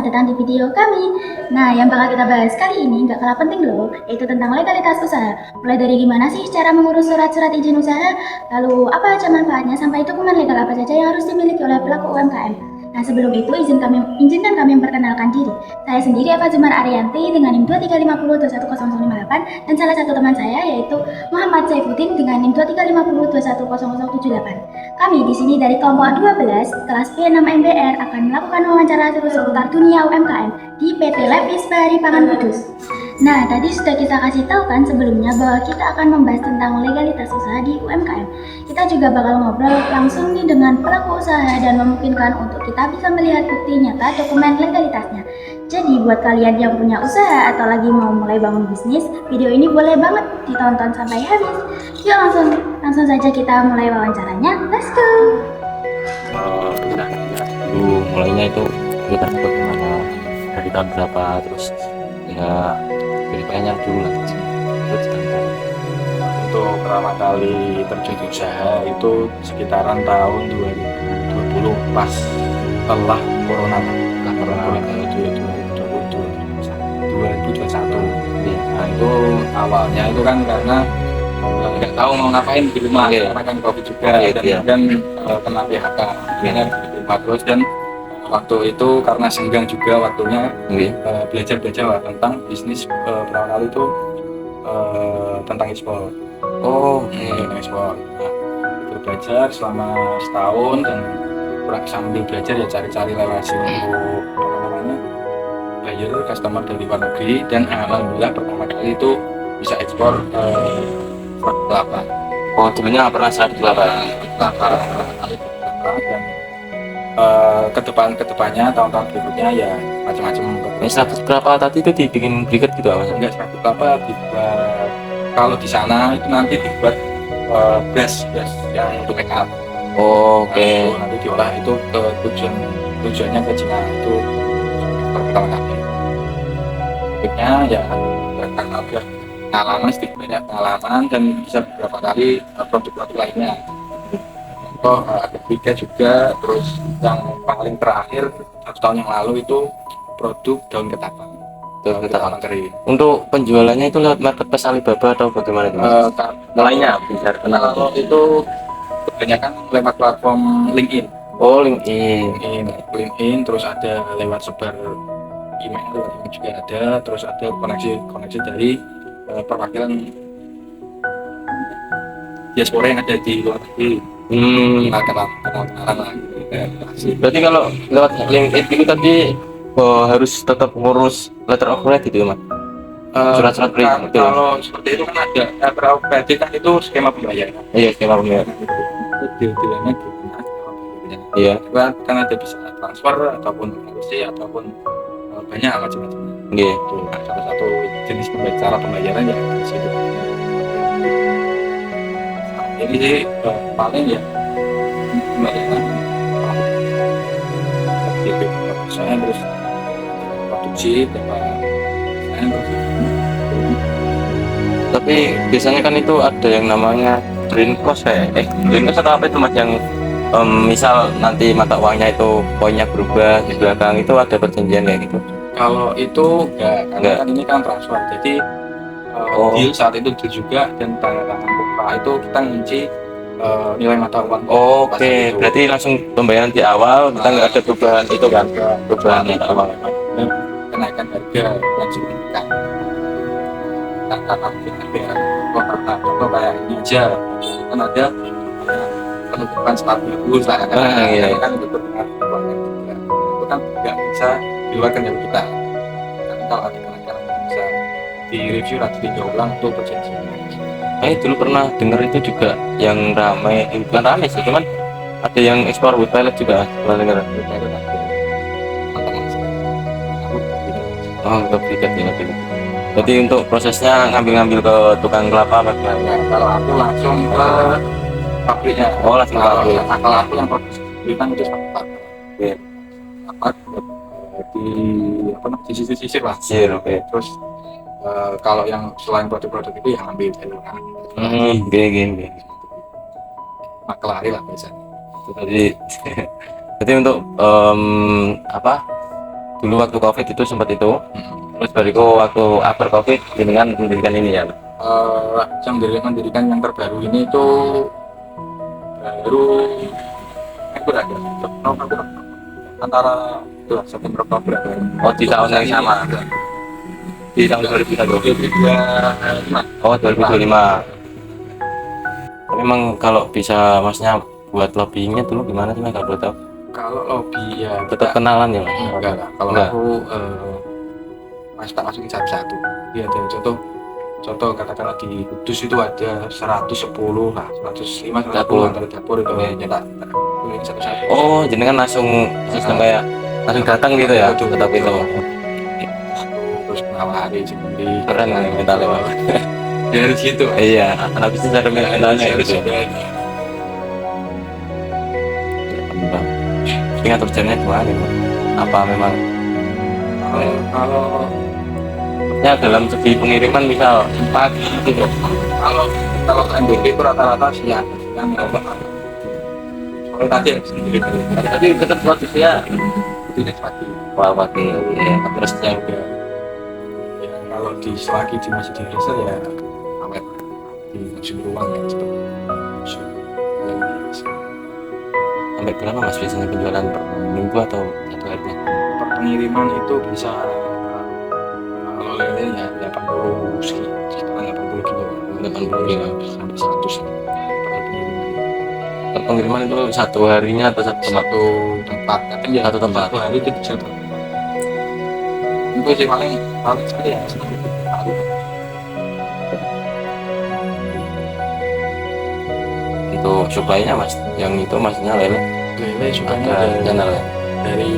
datang di video kami. Nah, yang bakal kita bahas kali ini nggak kalah penting loh, yaitu tentang legalitas usaha. Mulai dari gimana sih cara mengurus surat-surat izin usaha, lalu apa aja manfaatnya, sampai dokumen legal apa saja yang harus dimiliki oleh pelaku UMKM. Nah, sebelum itu izinkan kami memperkenalkan diri. Saya sendiri Eva Zumar Arianti dengan NIM 2350210058 dan salah satu teman saya yaitu Muhammad Saifuddin dengan NIM 2350210078. Kami di sini dari kelompok 12 kelas B6 MBR akan melakukan wawancara seputar dunia UMKM di PT Levis Bahari Pangan Kudus. Nah, tadi sudah kita kasih tahu kan sebelumnya bahwa kita akan membahas tentang legalitas usaha di UMKM. Kita juga bakal ngobrol langsung nih dengan pelaku usaha dan memungkinkan untuk kita bisa melihat bukti nyata dokumen legalitasnya. Jadi buat kalian yang punya usaha atau lagi mau mulai bangun bisnis, video ini boleh banget ditonton sampai habis. Yuk langsung saja kita mulai wawancaranya. Let's go. Dulu mulainya itu kita bagaimana dari tahun berapa, terus ya ceritanya dulu lah. Untuk pertama kali terjun di usaha itu sekitaran tahun 2020 pas setelah corona itu 2021. Nah itu awalnya itu kan karena nggak tahu mau ngapain di rumah, karena kan COVID juga dan kena PHK, akhirnya di rumah terus. Dan waktu itu karena senggang juga waktunya belajar tentang bisnis. Pertama kali itu tentang ekspor. Tentang ekspor. Nah, itu belajar selama setahun dan sambil belajar ya cari-cari relasi untuk buyer customer dari luar negeri, dan alhamdulillah pertama kali itu bisa ekspor kelapa. Dulunya nggak pernah saat kelapa. Dan kedepannya tahun-tahun berikutnya ya macam-macam. Ini 100 kelapa tadi itu dibikin briket gitu apa? Enggak, 100 kelapa dibuat, kalau di sana itu nanti dibuat beras yang untuk make up. Oke. Nanti diolah itu ke tujuannya ke Cina, itu pertama kali. Berikutnya ya karena udah pengalaman, sedikit banyak pengalaman dan bisa beberapa kali produk-produk lainnya. Ada tiga juga. Terus yang paling terakhir 1 tahun yang lalu itu produk daun ketapang. Daun ketapang kering. Untuk penjualannya itu lewat marketplace Alibaba atau bagaimana itu? Mulainya bisa kenal. Kalau itu kebanyakan lewat platform LinkedIn. LinkedIn, terus ada lewat sebar email juga ada, terus ada koneksi dari perwakilan diaspora yang ada di luar negeri. Kenalan lah. Berarti kalau lewat LinkedIn itu tadi harus tetap ngurus letter of credit itu, Mas? Surat-surat kredit. Kalau seperti itu kan ada letter of credit, kan itu skema pembayaran. Iya, skema pembayaran. Deal-dealnya iya. Kan ada bisa transfer ataupun OC ataupun banyak macam-macam. Iya. Salah satu jenis cara pembayaran ya di situ. Ini sih paling ya pembayaran saya terus produksi tapi biasanya kan itu ada yang namanya drain cost drain cost atau apa itu, Mas, yang misal nanti mata uangnya itu poinnya berubah di belakang, itu ada perjanjian kayak gitu? Kalau itu enggak. Kan ini kan transfer, jadi deal saat itu deal juga, dan tanda tangan buka itu kita ngunci nilai mata uang. Oke, berarti langsung pembayaran di awal, kita nggak ada perubahan itu kan? Perubahan di awal. Kenaikan harga yang signifikan. Karena mungkin harga contoh kayak ini aja kan ada penutupan 4.000 lah kan itu dengan uangnya juga. Itu kan nggak bisa dikeluarkan dari kita. Karena kalau ada kenaikan bisa direview lagi, diulang untuk perjanjian. Dulu pernah dengar itu juga yang ramai, bukan ramai sih, cuman ada yang ekspor wood pellet juga pernah dengar. Untuk briket ya. Jadi untuk prosesnya ngambil ke tukang kelapa apa gimana? Kalau aku langsung ke pabriknya. Langsung ke pabrik. Kalau aku yang produksi kan itu seperti di sisir lah. Oke. Terus kalau yang selain produk-produk itu yang ambil dari gini. Maklari lah biasanya. Jadi untuk dulu waktu COVID itu sempat itu. Hmm. Terus bariku waktu after COVID dengan mendirikan ini ya. Yang mendirikan yang terbaru ini itu baru berada antara September Oktober. Oh, di tahun yang sama. Di tahun 2025. Oh, 2025. Memang kalau bisa masnya buat lobbyingnya dulu gimana sih mas kalau boleh tahu? Kalau lobby ya Tetap kenalan ya mas? enggak lah. Kalau Enggak. aku mas tak masukin satu-satu. Jadi ada contoh katakanlah di Kudus itu ada 110 lah, 105, 110 Dapur. antara dapur itu Oke. nyetak pilih satu-satu. Oh, jenengan langsung sistem kayak langsung datang gitu ya? Betul. Tetap itu. Terus nawari sendiri. Keren kan mentalnya mas? Dari situ. Iya, anak bisnis ada mentalnya gitu. Tapi ngatur jamnya gimana nih mas? Apa memang Kalau ya dalam segi pengiriman misal pagi gitu? kalau NBP itu rata-rata siang kalau tadi sendiri Tapi tetap posisinya itu pagi. wah pagi. Iya. Terus yang Ya, kalau selagi masih di reser ya awet di musim ruang ya seperti musim sampai berapa mas biasanya penjualan per minggu atau satu hari? per pengiriman itu bisa kalau lele ya 80 sekitar 80 kilo 80 kilo. sampai 100 per pengiriman. Per pengiriman itu satu harinya atau satu tempat? Satu tempat kadang ya Satu tempat. satu hari itu bisa itu sih paling sekali ya hari. Untuk supply-nya mas, yang itu maksudnya lele Lele sukanya ada channel ya? dari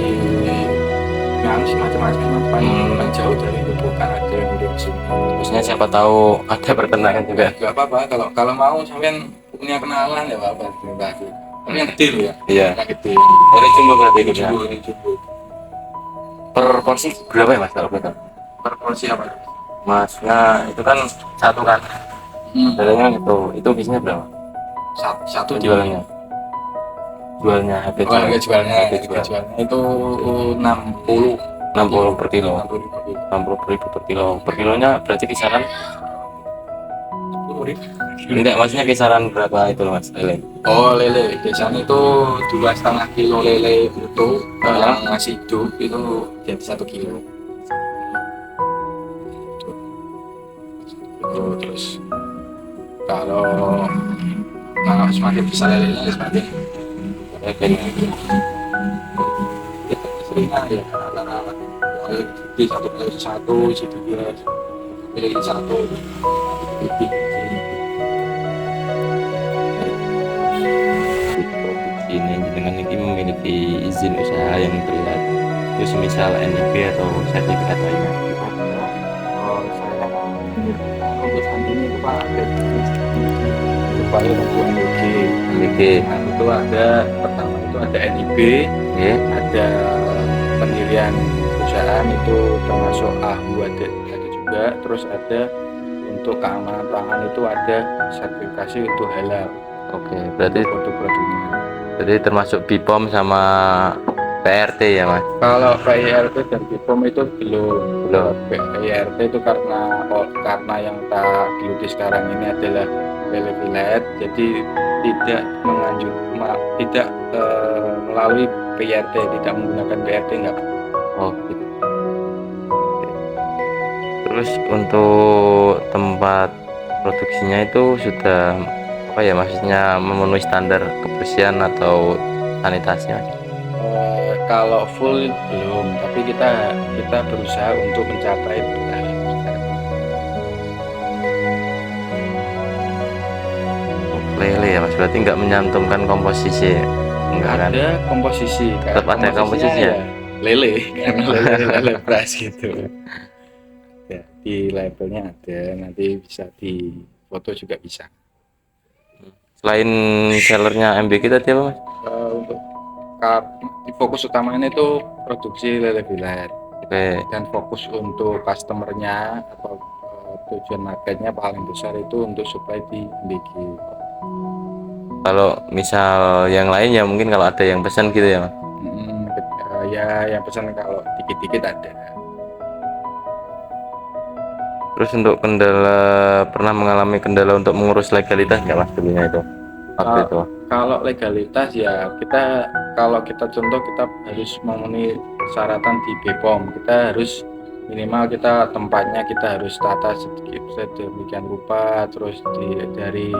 yang semacam-macam Hmm. yang jauh dari Bukan ada yang dari sini. Maksudnya siapa tahu ada pertentangan juga. Gak apa-apa kalau mau sampean punya kenalan ya apa terima kasih. Tapi yang kecil ya. Iya. Yang kecil. Dari jumbo berarti itu ya? Jumbo. Per porsi berapa ya mas kalau boleh tahu? Per porsi apa? Masnya itu kan satu kan, lelenya itu biasanya berapa? Satu Jualnya harga Oh, harga jualnya jual. itu 60 60 per kilo. 60 per kilo. 60.000 per kilo. Per kilonya berarti kisaran 10.000. enggak, maksudnya kisaran berapa itu mas lele? Oh lele, biasanya itu 2,5 kilo lele utuh yang masih hidup itu jadi 1 kilo. Itu terus kalau semakin besar lelenya semakin seringnya ya rata-rata di satu isi dua pilih satu Produksi ini dengan ini memiliki izin usaha yang berat. Terus misal NIB atau sertifikat lainnya. Oh, saya untuk saat ini itu Pak ada supaya untuk MBG, nah, itu ada pertama itu ada NIB, ya, ada pendirian perusahaan itu termasuk AHU ada juga, terus ada untuk keamanan pangan itu ada sertifikasi untuk halal oke. Berarti produk-produknya. termasuk BPOM sama PRT ya mas? Kalau PIRT dan BPOM itu belum. Belum. PIRT itu karena yang tak geluti sekarang ini adalah lele filet, jadi tidak tidak melalui PIRT, tidak menggunakan PIRT enggak. Oh gitu. Oke. Terus untuk tempat produksinya itu sudah apa ya, maksudnya memenuhi standar kebersihan atau sanitasi mas? Kalau full belum, tapi kita berusaha untuk mencapai itu. Lele ya mas, berarti nggak menyantumkan komposisi, enggak kan? Ada komposisi kan? Tetap ada komposisi ya? Lele karena lele beras gitu ya, di labelnya ada, nanti bisa di foto juga bisa. Selain sellernya MBK tadi apa mas? Untuk fokus utamanya itu produksi lele filet Oke. dan fokus untuk customernya atau tujuan marketnya paling besar itu untuk supply di MBG. Kalau misal yang lain ya mungkin kalau ada yang pesan gitu ya mas? ya yang pesan kalau dikit-dikit ada. Terus untuk kendala, pernah mengalami kendala untuk mengurus legalitas nggak mas dulunya itu waktu itu? Kalau legalitas ya kalau kita contoh kita harus memenuhi persyaratan di BPOM. Kita harus minimal tempatnya kita harus tata sedemikian rupa, terus dari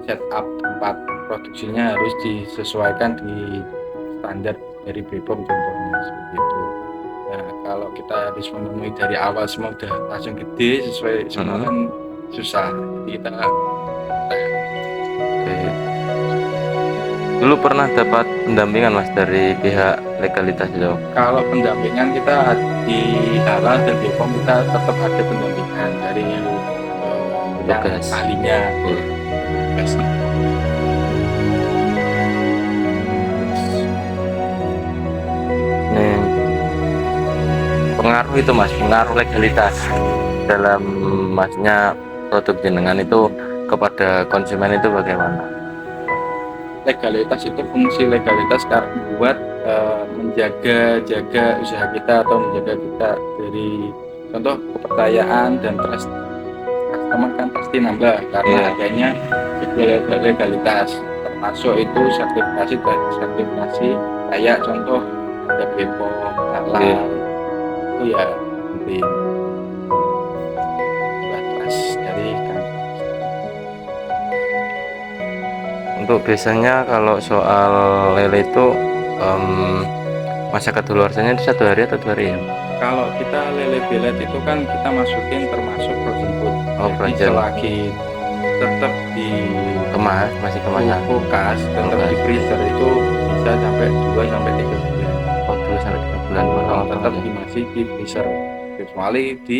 setup tempat produksinya harus disesuaikan di standar dari BPOM contohnya seperti itu. Nah kalau kita harus memenuhi dari awal semua udah langsung gede sesuai semua kan susah. Jadi kita Oke. Dulu pernah dapat pendampingan mas dari pihak legalitas itu? kalau pendampingan kita di halal dan BPOM kita tetap ada pendampingan dari yang Tugas. ahlinya. Tugas. Nih, pengaruh itu mas, pengaruh legalitas dalam masnya produk jenengan itu kepada konsumen itu bagaimana? Legalitas itu fungsi legalitas karena buat menjaga usaha kita atau menjaga kita dari contoh kepercayaan dan trust customer kan pasti nambah karena Iya. adanya legalitas, termasuk itu sertifikasi kayak contoh ada BPOM, halal, Iya. itu ya penting buat trust dari kan. Untuk biasanya kalau soal lele itu masa kedaluarsanya itu 1 hari atau 2 hari ya? Kalau kita lele belet itu kan kita masukin termasuk frozen food. Oh, Jadi frozen. selagi tetap di Kemas, masih kemasan. kulkas, tetap Kulkas. di freezer itu bisa sampai 2 sampai 3 bulan. Oh, 2 sampai 3 bulan. Kalau Oh, tetap oke. masih di freezer, kecuali di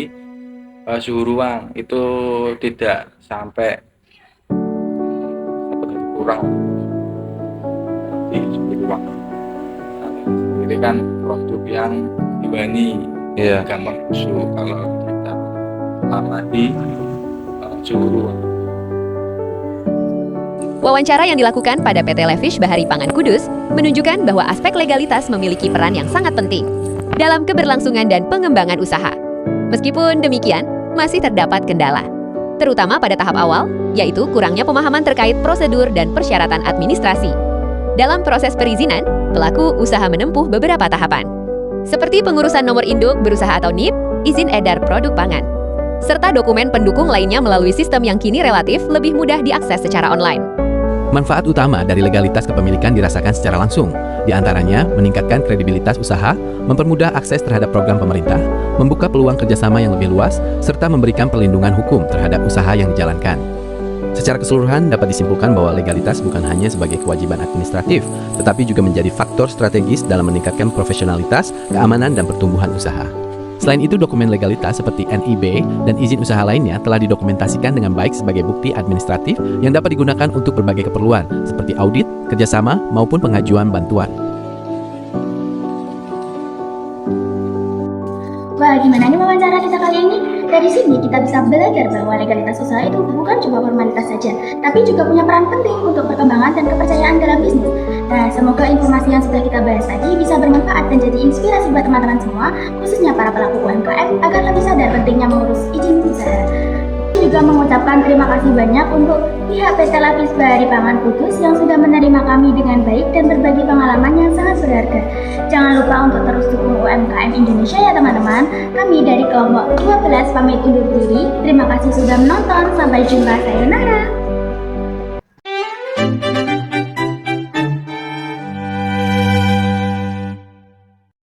suhu ruang itu tidak sampai 1 hari kurang di suhu ruang. Nah, ini kan produk yang hewani. Iya. Gampang busuk kalau kita lama di suhu ruang. Wawancara yang dilakukan pada PT Lefish Bahari Pangan Kudus menunjukkan bahwa aspek legalitas memiliki peran yang sangat penting dalam keberlangsungan dan pengembangan usaha. Meskipun demikian, masih terdapat kendala, terutama pada tahap awal, yaitu kurangnya pemahaman terkait prosedur dan persyaratan administrasi. Dalam proses perizinan, pelaku usaha menempuh beberapa tahapan, seperti pengurusan nomor induk berusaha atau NIP, izin edar produk pangan, serta dokumen pendukung lainnya melalui sistem yang kini relatif lebih mudah diakses secara online. Manfaat utama dari legalitas kepemilikan dirasakan secara langsung, di antaranya meningkatkan kredibilitas usaha, mempermudah akses terhadap program pemerintah, membuka peluang kerjasama yang lebih luas, serta memberikan perlindungan hukum terhadap usaha yang dijalankan. Secara keseluruhan dapat disimpulkan bahwa legalitas bukan hanya sebagai kewajiban administratif, tetapi juga menjadi faktor strategis dalam meningkatkan profesionalitas, keamanan, dan pertumbuhan usaha. Selain itu, dokumen legalitas seperti NIB dan izin usaha lainnya telah didokumentasikan dengan baik sebagai bukti administratif yang dapat digunakan untuk berbagai keperluan, seperti audit, kerjasama, maupun pengajuan bantuan. Wah, gimana nih wawancara kita kali ini? Dari sini kita bisa belajar bahwa legalitas usaha itu bukan cuma formalitas saja, tapi juga punya peran penting untuk perkembangan dan kepercayaan dalam bisnis. Nah, semoga informasi yang sudah kita bahas tadi bisa bermanfaat dan jadi inspirasi buat teman-teman semua, khususnya para pelaku UMKM, agar lebih sadar pentingnya mengurus izin usaha. Juga mengucapkan terima kasih banyak untuk pihak PT Lefish Bahari Pangan Kudus yang sudah menerima kami dengan baik dan berbagi pengalaman yang sangat berharga. Jangan lupa untuk terus dukung UMKM Indonesia ya teman-teman. Kami dari kelompok 12 pamit undur diri. Terima kasih sudah menonton. Sampai jumpa. Sayonara.